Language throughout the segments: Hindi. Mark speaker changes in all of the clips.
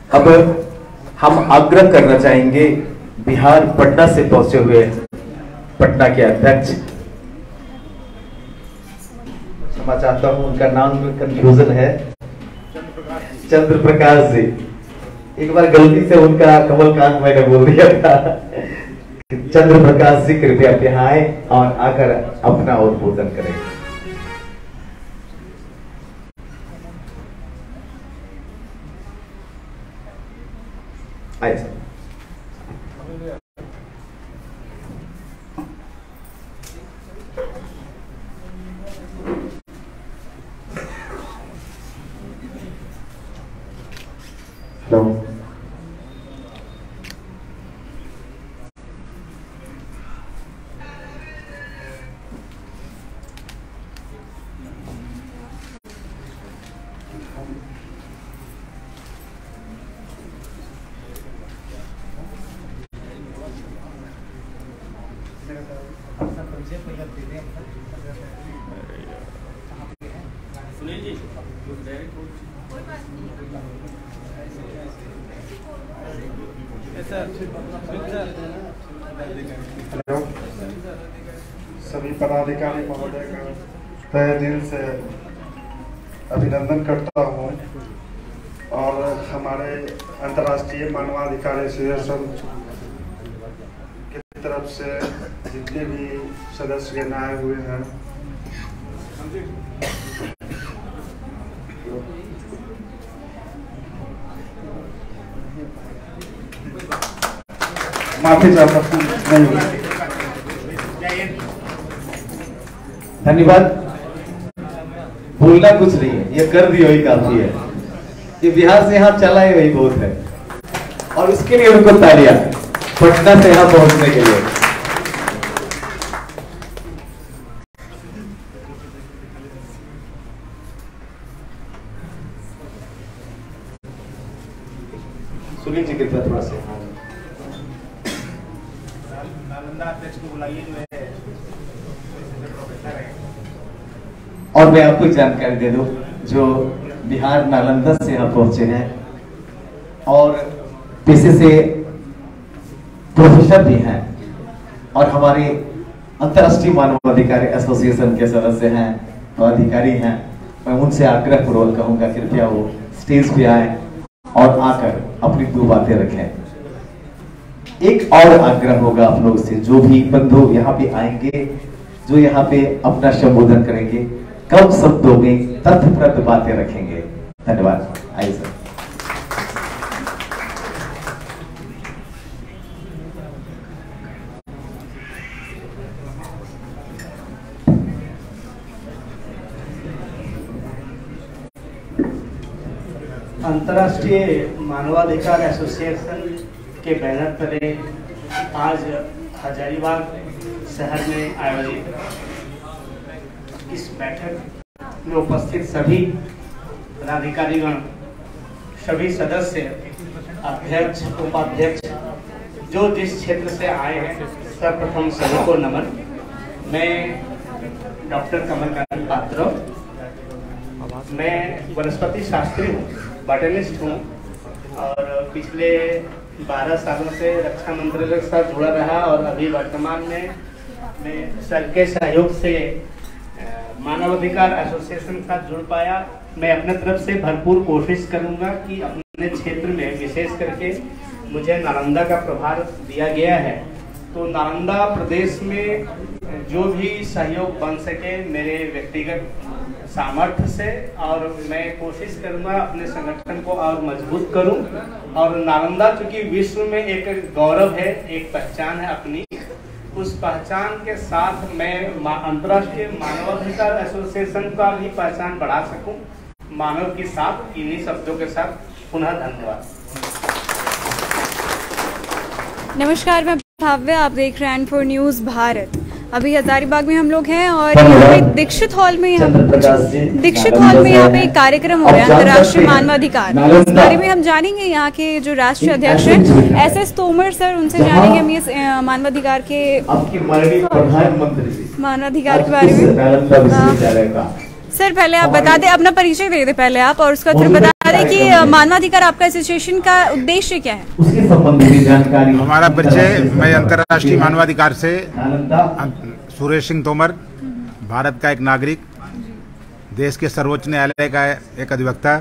Speaker 1: अब हम आग्रह करना चाहेंगे बिहार पटना से पहुंचे हुए पटना के अध्यक्ष, क्षमा चाहता हूं उनका नाम में कंफ्यूजन है, चंद्र प्रकाश जी। एक बार गलती से उनका कमलकांत मैंने बोल दिया था। चंद्र प्रकाश जी कृपया यहाँ आए और आकर अपना उद्बोधन करें। आइए सर। हेलो,
Speaker 2: सभी पदाधिकारी महोदय का तहे दिल से अभिनंदन करता हूं और हमारे अंतर्राष्ट्रीय मानवाधिकार एसोसिएशन की तरफ से जितने भी सदस्य आए हुए हैं माफी चाहता हूँ।
Speaker 1: धन्यवाद। बोलना कुछ नहीं है, ये कर दिया वही काफी है। ये बिहार से यहाँ चला है वही बहुत है, और उसके लिए उनको तालियां पटना से यहाँ पहुंचने के लिए। सुनील जी कृपया थोड़ा सा और मैं आपको जानकारी दे दूं, जो बिहार नालंदा से यहाँ पहुंचे हैं और पेशे से प्रोफेसर भी हैं और हमारे अंतर्राष्ट्रीय मानवाधिकार एसोसिएशन के सदस्य हैं, पदाधिकारी हैं। मैं उनसे आग्रह पूर्वक कहूंगा कृपया वो स्टेज पे आए और आकर अपनी दो बातें रखें। एक और आग्रह होगा आप लोग से, जो भी बंधु यहाँ पे आएंगे, जो यहाँ पे अपना संबोधन करेंगे, कम शब्दों में तथ्यप्रद बातें रखेंगे। धन्यवाद। आइए सर।
Speaker 3: अंतर्राष्ट्रीय मानवाधिकार एसोसिएशन के बैनर तले आज हजारीबाग शहर में आयोजित इस बैठक में उपस्थित सभी पदाधिकारीगण, सभी सदस्य, अध्यक्ष, उपाध्यक्ष, जो जिस क्षेत्र से आए हैं, सर्वप्रथम सभी को नमन। मैं डॉक्टर कमलकांत पात्र, मैं वनस्पति शास्त्री हूँ, बॉटनिस्ट हूँ और पिछले 12 सालों से रक्षा मंत्रालय के साथ जुड़ा रहा और अभी वर्तमान में मैं सर के सहयोग से मानवाधिकार एसोसिएशन के साथ जुड़ पाया। मैं अपने तरफ से भरपूर कोशिश करूंगा कि अपने क्षेत्र में, विशेष करके मुझे नालंदा का प्रभार दिया गया है, तो नालंदा प्रदेश में जो भी सहयोग बन सके मेरे व्यक्तिगत सामर्थ्य से, और मैं कोशिश करूंगा अपने संगठन को और मजबूत करूं। और नालंदा चूंकि विश्व में एक गौरव है, एक पहचान है अपनी, उस पहचान के साथ मैं अंतर्राष्ट्रीय मानवाधिकार एसोसिएशन का भी पहचान बढ़ा सकूं। मानव के साथ, इन्हीं शब्दों के साथ पुनः धन्यवाद।
Speaker 4: नमस्कार, मैं भाव्य, आप देख रहे हैं N4 न्यूज भारत। अभी हजारीबाग में हम लोग हैं और यहाँ पे दीक्षित हॉल में यहाँ पे एक कार्यक्रम हो रहा है, अंतर्राष्ट्रीय मानवाधिकार। इस बारे में हम जानेंगे यहाँ के जो राष्ट्रीय अध्यक्ष हैं SS तोमर सर, उनसे जानेंगे हम ये मानवाधिकार के बारे में। सर पहले आप बता दें, अपना परिचय दे दें पहले आप, और उसका फिर बता दें कि मानवाधिकार आपका एसोसिएशन का उद्देश्य क्या है?
Speaker 1: उसके संबंधी जानकारी।
Speaker 5: हमारा परिचय, मैं अंतर्राष्ट्रीय मानवाधिकार से सुरेश सिंह तोमर, भारत का एक नागरिक, देश के सर्वोच्च न्यायालय का एक अधिवक्ता।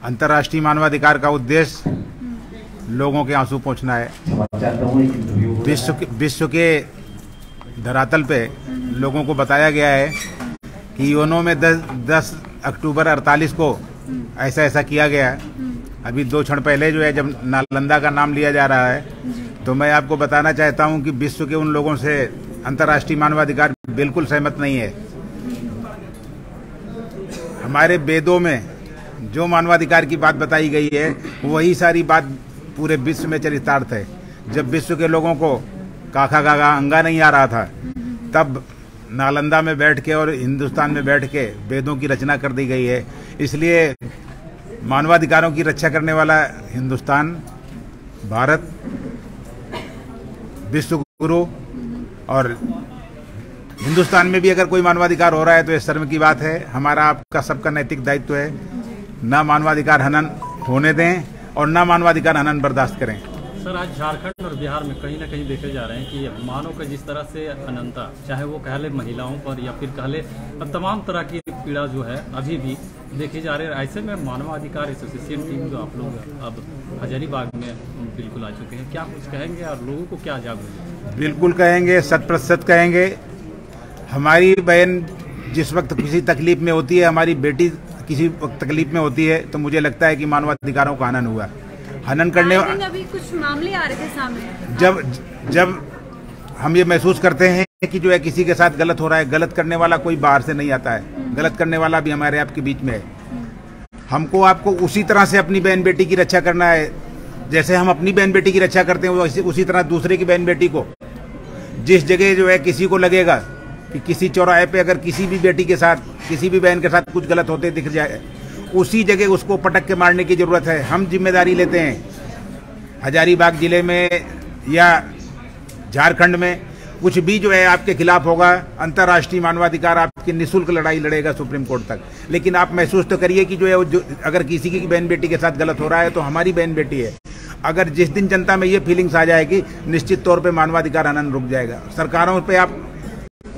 Speaker 5: अंतर्राष्ट्रीय मानवाधिकार का उद्देश्य लोगों के आंसू पोंछना है। विश्व के धरातल पे लोगों को बताया गया है कि यूएनओ में 10 अक्टूबर 48 को ऐसा किया गया। अभी 2 क्षण पहले जो है जब नालंदा का नाम लिया जा रहा है, तो मैं आपको बताना चाहता हूं कि विश्व के उन लोगों से अंतर्राष्ट्रीय मानवाधिकार बिल्कुल सहमत नहीं है। हमारे वेदों में जो मानवाधिकार की बात बताई गई है, वही सारी बात पूरे विश्व में चरितार्थ है। जब विश्व के लोगों को काखा गागा अंगा नहीं आ रहा था, तब नालंदा में बैठ के और हिंदुस्तान में बैठ के वेदों की रचना कर दी गई है। इसलिए मानवाधिकारों की रक्षा करने वाला हिंदुस्तान, भारत, विश्व गुरु, और हिंदुस्तान में भी अगर कोई मानवाधिकार हो रहा है तो ये शर्म की बात है। हमारा आपका सबका नैतिक दायित्व है, ना मानवाधिकार हनन होने दें और ना मानवाधिकार हनन बर्दाश्त करें।
Speaker 6: सर, आज झारखंड और बिहार में कहीं ना कहीं देखे जा रहे हैं कि मानव का जिस तरह से अनंता, चाहे वो कह ले महिलाओं पर या फिर कह ले तमाम तरह की पीड़ा जो है अभी भी देखी जा रही है। ऐसे में मानवाधिकार एसोसिएशन टीम जो आप लोग अब हजारीबाग में बिल्कुल आ चुके हैं, क्या कुछ कहेंगे और लोगों को क्या जागरूक?
Speaker 5: बिल्कुल कहेंगे, 100% कहेंगे। हमारी बहन जिस वक्त किसी तकलीफ में होती है, हमारी बेटी किसी तकलीफ में होती है, तो मुझे लगता है कि मानवाधिकारों का हनन हुआ। हनन करने
Speaker 4: अभी कुछ मामले आ रहे थे सामने।
Speaker 5: जब हम ये महसूस करते हैं कि जो है किसी के साथ गलत हो रहा है, गलत करने वाला कोई बाहर से नहीं आता है, गलत करने वाला भी हमारे आपके बीच में है। हमको आपको उसी तरह से अपनी बहन बेटी की रक्षा करना है, जैसे हम अपनी बहन बेटी की रक्षा करते हैं उसी तरह दूसरे की बहन बेटी को। जिस जगह जो है किसी को लगेगा कि किसी चौराहे पे अगर किसी भी बेटी के साथ, किसी भी बहन के साथ कुछ गलत होते दिख जाए, उसी जगह उसको पटक के मारने की जरूरत है। हम जिम्मेदारी लेते हैं। हजारीबाग जिले में या झारखंड में कुछ भी जो है आपके खिलाफ होगा, अंतर्राष्ट्रीय मानवाधिकार आपकी निःशुल्क लड़ाई लड़ेगा सुप्रीम कोर्ट तक। लेकिन आप महसूस तो करिए कि जो है अगर किसी की बहन बेटी के साथ गलत हो रहा है तो हमारी बहन बेटी है। अगर जिस दिन जनता में ये फीलिंग्स आ जाएगी, निश्चित तौर पे मानवाधिकार हनन रुक जाएगा। सरकारों पे आप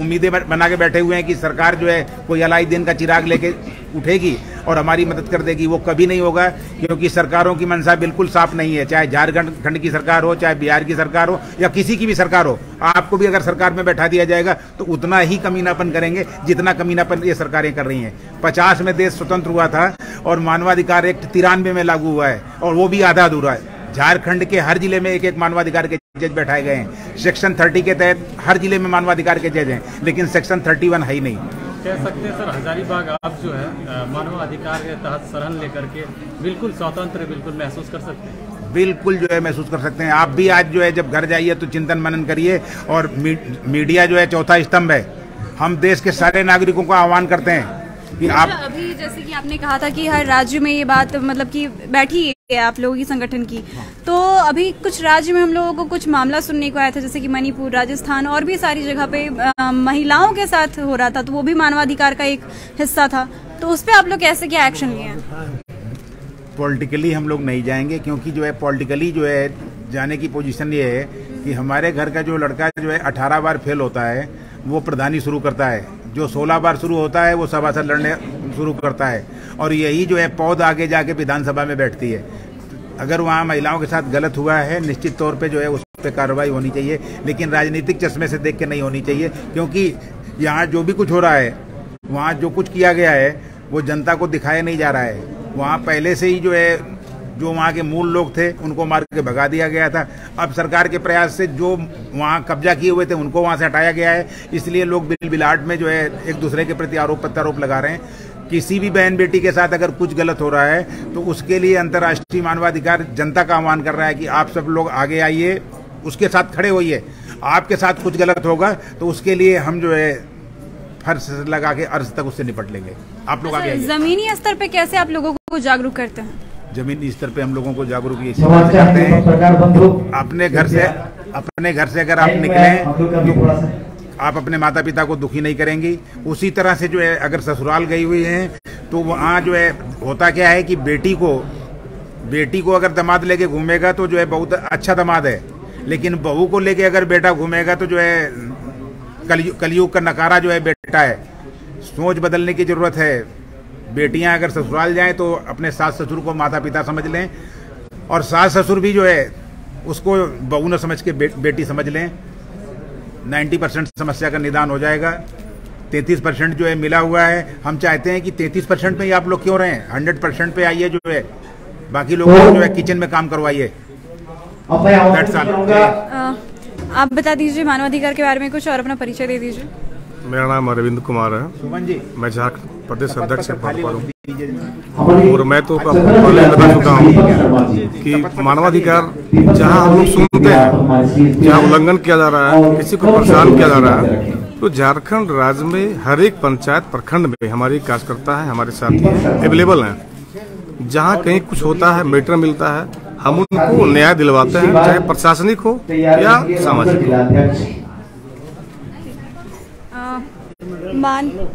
Speaker 5: उम्मीदें बना के बैठे हुए हैं कि सरकार जो है कोई अलाई दिन का चिराग लेके उठेगी और हमारी मदद कर देगी, वो कभी नहीं होगा, क्योंकि सरकारों की मंशा बिल्कुल साफ नहीं है। चाहे झारखंड की सरकार हो, चाहे बिहार की सरकार हो, या किसी की भी सरकार हो, आपको भी अगर सरकार में बैठा दिया जाएगा तो उतना ही कमीनापन करेंगे जितना कमीनापन ये सरकारें कर रही हैं। 50 में देश स्वतंत्र हुआ था और मानवाधिकार एक्ट 93 में लागू हुआ है, और वो भी आधा अधूरा है। झारखंड के हर जिले में एक मानवाधिकार के जज बैठाए गए हैं। सेक्शन 30 के तहत हर जिले में मानवाधिकार के जज हैं, लेकिन सेक्शन 31 है ही नहीं।
Speaker 6: कह सकते हैं सर, हजारीबाग आप जो है मानवाधिकार के तहत शरण लेकर के बिल्कुल स्वतंत्र बिल्कुल महसूस कर सकते हैं।
Speaker 5: बिल्कुल जो है महसूस कर सकते हैं। आप भी आज जो है जब घर जाइए तो चिंतन मनन करिए। और मीडिया जो है चौथा स्तंभ है। हम देश के सारे नागरिकों का आह्वान करते हैं कि आप,
Speaker 4: अभी जैसे कि आपने कहा था कि हर राज्य में ये बात मतलब कि बैठी है आप लोगों की संगठन की, तो अभी कुछ राज्य में हम लोगों को कुछ मामला सुनने को आया था, जैसे कि मणिपुर, राजस्थान और भी सारी जगह पे महिलाओं के साथ हो रहा था, तो वो भी मानवाधिकार का एक हिस्सा था। तो उस पर आप लोग कैसे क्या एक्शन लिए हैं?
Speaker 5: पॉलिटिकली हम लोग नहीं जाएंगे, क्योंकि जो है पॉलिटिकली जो है जाने की पोजीशन ये है कि हमारे घर का जो लड़का जो है 18 बार फेल होता है वो प्रधानी शुरू करता है, जो 16 बार शुरू होता है वो सभासद लड़ने शुरू करता है, और यही जो है पौध आगे जाके विधानसभा में बैठती है। अगर वहाँ महिलाओं के साथ गलत हुआ है, निश्चित तौर पे जो है उस पर कार्रवाई होनी चाहिए, लेकिन राजनीतिक चश्मे से देख के नहीं होनी चाहिए, क्योंकि यहाँ जो भी कुछ हो रहा है, वहाँ जो कुछ किया गया है वो जनता को दिखाया नहीं जा रहा है। वहाँ पहले से ही जो है जो वहाँ के मूल लोग थे उनको मार के भगा दिया गया था। अब सरकार के प्रयास से जो वहाँ कब्जा किए हुए थे उनको वहाँ से हटाया गया है, इसलिए लोग बिलबिलाट में जो है एक दूसरे के प्रति आरोप प्रत्यारोप लगा रहे हैं। किसी भी बहन बेटी के साथ अगर कुछ गलत हो रहा है तो उसके लिए अंतर्राष्ट्रीय मानवाधिकार जनता का आह्वान कर रहा है कि आप सब लोग आगे आइए, उसके साथ खड़े होइए। आपके साथ कुछ गलत होगा तो उसके लिए हम जो है फर्श लगा के अर्ज तक उससे निपट लेंगे। आप लोग आगे आइए।
Speaker 4: जमीनी स्तर पे कैसे आप लोगों को जागरूक करते हैं?
Speaker 5: जमीनी स्तर पे हम लोगों को जागरूक करते हैं। अपने घर से अगर आप निकलें आप अपने माता पिता को दुखी नहीं करेंगी। उसी तरह से जो है अगर ससुराल गई हुई हैं तो वहाँ जो है होता क्या है कि बेटी को अगर दामाद लेके घूमेगा तो जो है बहुत अच्छा दामाद है, लेकिन बहू को लेके अगर बेटा घूमेगा तो जो है कलयुग का नकारा जो है बेटा है। सोच बदलने की जरूरत है। बेटियां अगर ससुराल जाएं तो अपने सास ससुर को माता पिता समझ लें, और सास ससुर भी जो है उसको बहू न समझ के बेटी समझ लें। 90% समस्या का निदान हो जाएगा। 33% जो है मिला हुआ है। हम चाहते हैं कि 33% में ही आप लोग क्यों रहें, 100% पे आइए, जो है बाकी लोगों को जो है किचन में काम करवाइए।
Speaker 4: आप बता दीजिए मानवाधिकार के बारे में कुछ और अपना परिचय दे दीजिए।
Speaker 7: मेरा नाम अरविंद कुमार है।
Speaker 5: सुमन जी,
Speaker 7: मैं झारखंड प्रदेश अध्यक्ष हूँ और मैं तो पहले बता चुका हूँ कि मानवाधिकार जहाँ हम लोग सुनते हैं, जहाँ उल्लंघन किया जा रहा है, किसी को परेशान किया जा रहा है, तो झारखंड राज्य में हर एक पंचायत प्रखंड में हमारी कार्यकर्ता है, हमारे साथी अवेलेबल हैं। जहाँ कहीं कुछ होता है, मैटर मिलता है, हम उनको न्याय दिलवाते हैं, चाहे प्रशासनिक हो या सामाजिक।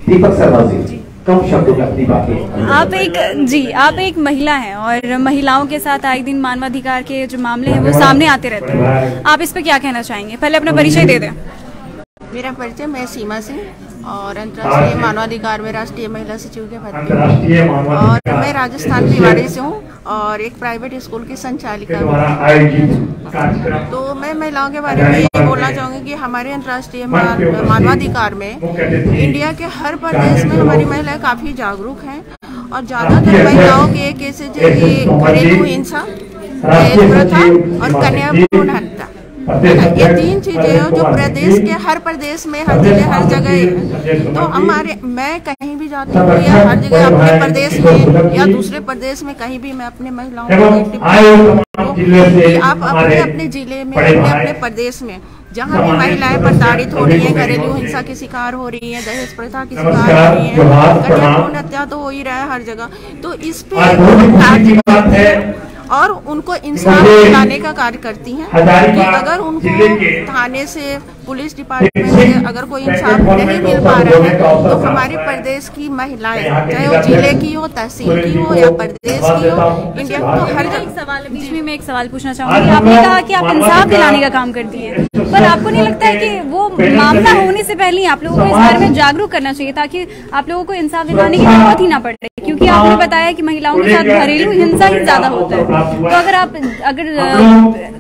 Speaker 1: दीपक शर्मा जी, कम शब्दों में अपनी बातें।
Speaker 4: आप एक महिला हैं और महिलाओं के साथ आए दिन मानवाधिकार के जो मामले हैं वो सामने आते रहते हैं। आप इस पे क्या कहना चाहेंगे? पहले अपना परिचय दे दें।
Speaker 8: मेरा परिचय, मैं सीमा सिंह और अंतर्राष्ट्रीय मानवाधिकार में राष्ट्रीय महिला सचिव के पद पे, और मैं राजस्थान भिवाड़ी से हूँ और एक प्राइवेट स्कूल की संचालिका हूँ। तो मैं महिलाओं के बारे में ये बोलना चाहूँगी कि हमारे अंतर्राष्ट्रीय मानवाधिकार में इंडिया के हर प्रदेश में हमारी महिलाएं काफ़ी जागरूक हैं, और ज़्यादातर महिलाओं के केसेज ये घरेलू हिंसा, दहेज प्रथा और कन्या भ्रूण हत्या, ये 3 चीजें जो प्रदेश के हर प्रदेश में हर जगह है। तो मैं कहीं भी जाती हूँ या हर जगह अपने प्रदेश में या दूसरे प्रदेश में कहीं भी मैं अपने महिलाओं को कि आप अपने जिले में, अपने प्रदेश में जहाँ भी महिलाएं प्रताड़ित हो रही है, घरेलू हिंसा की शिकार हो रही है, दहेज प्रथा की शिकार हो रही है, कन्या भ्रूण हत्या तो हो ही रहा है हर जगह, तो इस पे कार्य करती है और उनको इंसाफ दिलाने का कार्य करती हैं कि अगर उनको थाने से, पुलिस डिपार्टमेंट से अगर कोई इंसाफ नहीं मिल पा रहा है तो हमारे प्रदेश की महिलाएं, चाहे वो जिले की हो, तहसील की हो या प्रदेश की हो, इंडिया को हर जगह।
Speaker 4: बीच में मैं एक सवाल पूछना चाहूंगी। आपने कहा कि आप इंसाफ दिलाने का काम करती हैं, पर आपको नहीं लगता है कि वो मामला होने से पहले ही आप लोगों को इस बारे में जागरूक करना चाहिए ताकि आप लोगों को इंसाफ दिलाने की जरूरत ही ना पड़े? क्योंकि आपने बताया कि महिलाओं के साथ घरेलू हिंसा ही ज्यादा होता है, तो अगर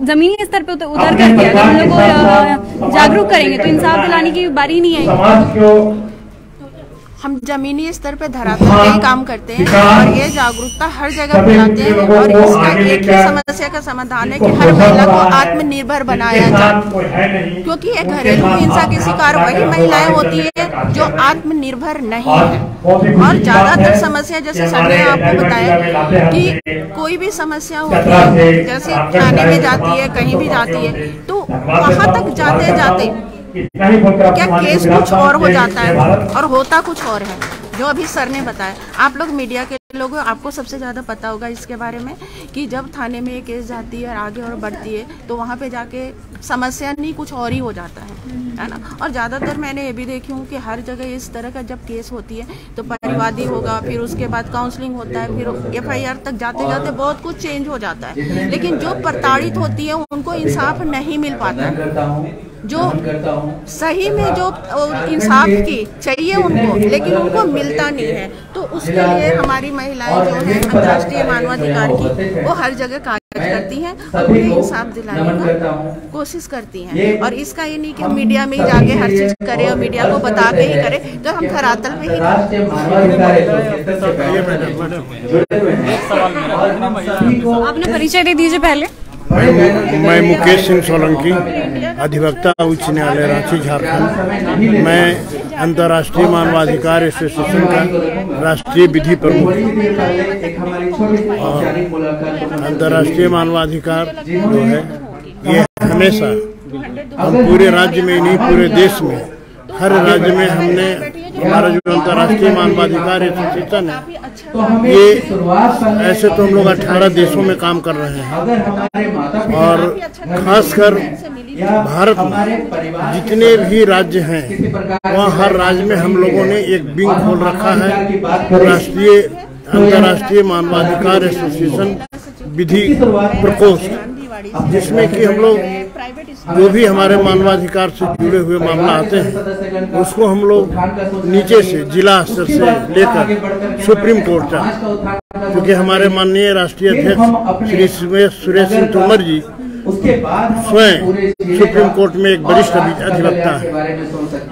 Speaker 4: जमीनी स्तर पे उतर करके अगर हम लोग को जागरूक करेंगे तो इंसाफ दिलाने की बारी नहीं आएगी।
Speaker 8: हम जमीनी स्तर पे धरातल पे ही काम करते हैं और ये जागरूकता हर जगह फैलाते हैं, और इसका एक ही समस्या का समाधान है कि हर महिला को आत्मनिर्भर बनाया जाए, क्योंकि ये घरेलू हिंसा की शिकार वही महिलाएं होती है जो आत्मनिर्भर नहीं है। और ज्यादातर समस्या, जैसे सर ने आपको बताया कि कोई भी समस्या होती है, जैसे थाने में जाती है, कहीं भी जाती है, तो वहां तक जाते जाते क्या केस कुछ और हो जाता है और होता कुछ और है, जो अभी सर ने बताया। आप लोग मीडिया के लोग, आपको सबसे ज़्यादा पता होगा इसके बारे में कि जब थाने में ये केस जाती है और आगे और बढ़ती है तो वहाँ पे जाके समस्या नहीं कुछ और ही हो जाता है ना। और ज़्यादातर मैंने ये भी देखी हूँ कि हर जगह इस तरह का जब केस होती है तो परिवादी होगा, फिर उसके बाद काउंसलिंग होता है, फिर FIR तक जाते जाते बहुत कुछ चेंज हो जाता है, लेकिन जो प्रताड़ित होती है उनको इंसाफ नहीं मिल पाता है। जो सही में जो इंसाफ की चाहिए उनको, लेकिन उनको मिलता नहीं है। तो उसके लिए हमारी महिलाएं जो है अंतर्राष्ट्रीय मानवाधिकार की, वो हर जगह कार्य करती हैं और उन्हें इंसाफ दिलाने का कोशिश करती हैं। और इसका ये नहीं कि मीडिया में ही जाके हर चीज करे और मीडिया को बता के ही करे, तो हम धरातल पे ही
Speaker 4: अपना परिचय दे दीजिए पहले।
Speaker 9: मैं मुकेश सिंह सोलंकी, अधिवक्ता उच्च न्यायालय रांची, झारखंड। मैं अंतर्राष्ट्रीय मानवाधिकार एसोसिएशन का राष्ट्रीय विधि प्रमुख और अंतर्राष्ट्रीय मानवाधिकार जो है ये हमेशा हम पूरे राज्य में नहीं, पूरे देश में हर राज्य में हमने, हमारा जो अंतर्राष्ट्रीय मानवाधिकार एसोसिएशन है ये ऐसे तो हम लोग 18 देशों में काम कर रहे हैं, और खासकर भारत में जितने भी राज्य हैं वहाँ हर राज्य में हम लोगों ने एक विंग खोल रखा है, राष्ट्रीय अंतर्राष्ट्रीय मानवाधिकार एसोसिएशन विधि प्रकोष्ठ, जिसमें कि हम लोग जो भी हमारे मानवाधिकार से जुड़े हुए मामला आते हैं उसको हम लोग नीचे से जिला स्तर से लेकर सुप्रीम कोर्ट तक, क्योंकि हमारे माननीय राष्ट्रीय अध्यक्ष श्री सुरेश सिंह तोमर जी स्वयं सुप्रीम कोर्ट में एक वरिष्ठ अधिवक्ता है,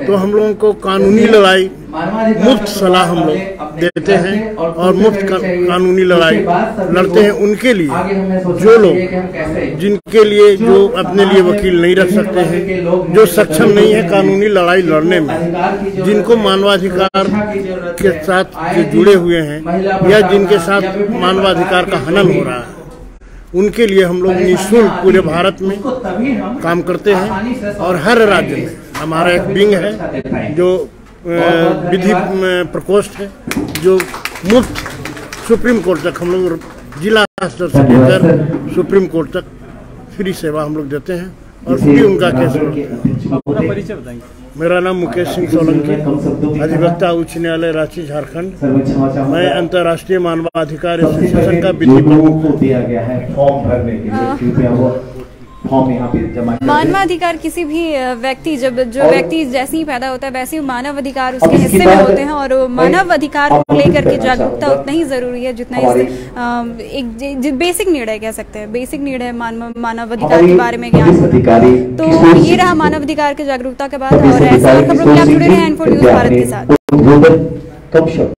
Speaker 9: तो हम लोगों को कानूनी लड़ाई मुफ्त सलाह हम लोग देते हैं और मुफ्त कानूनी लड़ाई लड़ते हैं उनके लिए जो लोग जिनके लिए जो अपने लिए वकील नहीं रख सकते हैं, जो सक्षम नहीं है कानूनी लड़ाई लड़ने में, जिनको मानवाधिकार के साथ जो जुड़े हुए हैं या जिनके साथ मानवाधिकार का हनन हो रहा है, उनके लिए हम लोग निःशुल्क पूरे भारत में काम करते हैं। और हर राज्य में हमारा एक विंग है जो विधि प्रकोष्ठ है, जो मुफ्त सुप्रीम कोर्ट तक हम लोग जिला स्तर से लेकर सुप्रीम कोर्ट तक फ्री सेवा हम लोग देते हैं और फ्री उनका केस लड़ते हैं।
Speaker 6: परिचय बताएंगे।
Speaker 9: मेरा नाम मुकेश सिंह सोलंकी, अधिवक्ता उच्च न्यायालय रांची झारखंड। मैं अंतर्राष्ट्रीय मानवाधिकार एसोसिएशन का विधि प्रमुख
Speaker 1: दिया गया है फॉर्म भरने के लिए, कृपया वो फॉर्म यहाँ पे जमा करें।
Speaker 4: मानवाधिकार किसी भी व्यक्ति जो व्यक्ति जैसे ही पैदा होता है वैसे ही मानव अधिकार उसके हिस्से में होते हैं, और मानव अधिकार को लेकर के जागरूकता उतना ही जरूरी है जितना एक बेसिक नीड है, कह सकते हैं बेसिक नीड है मानव अधिकार के बारे में ज्ञान। तो ये रहा मानव अधिकार के जागरूकता के बाद, और ऐसे खबरों में आप जुड़े रहे N4 न्यूज़ भारत के साथ।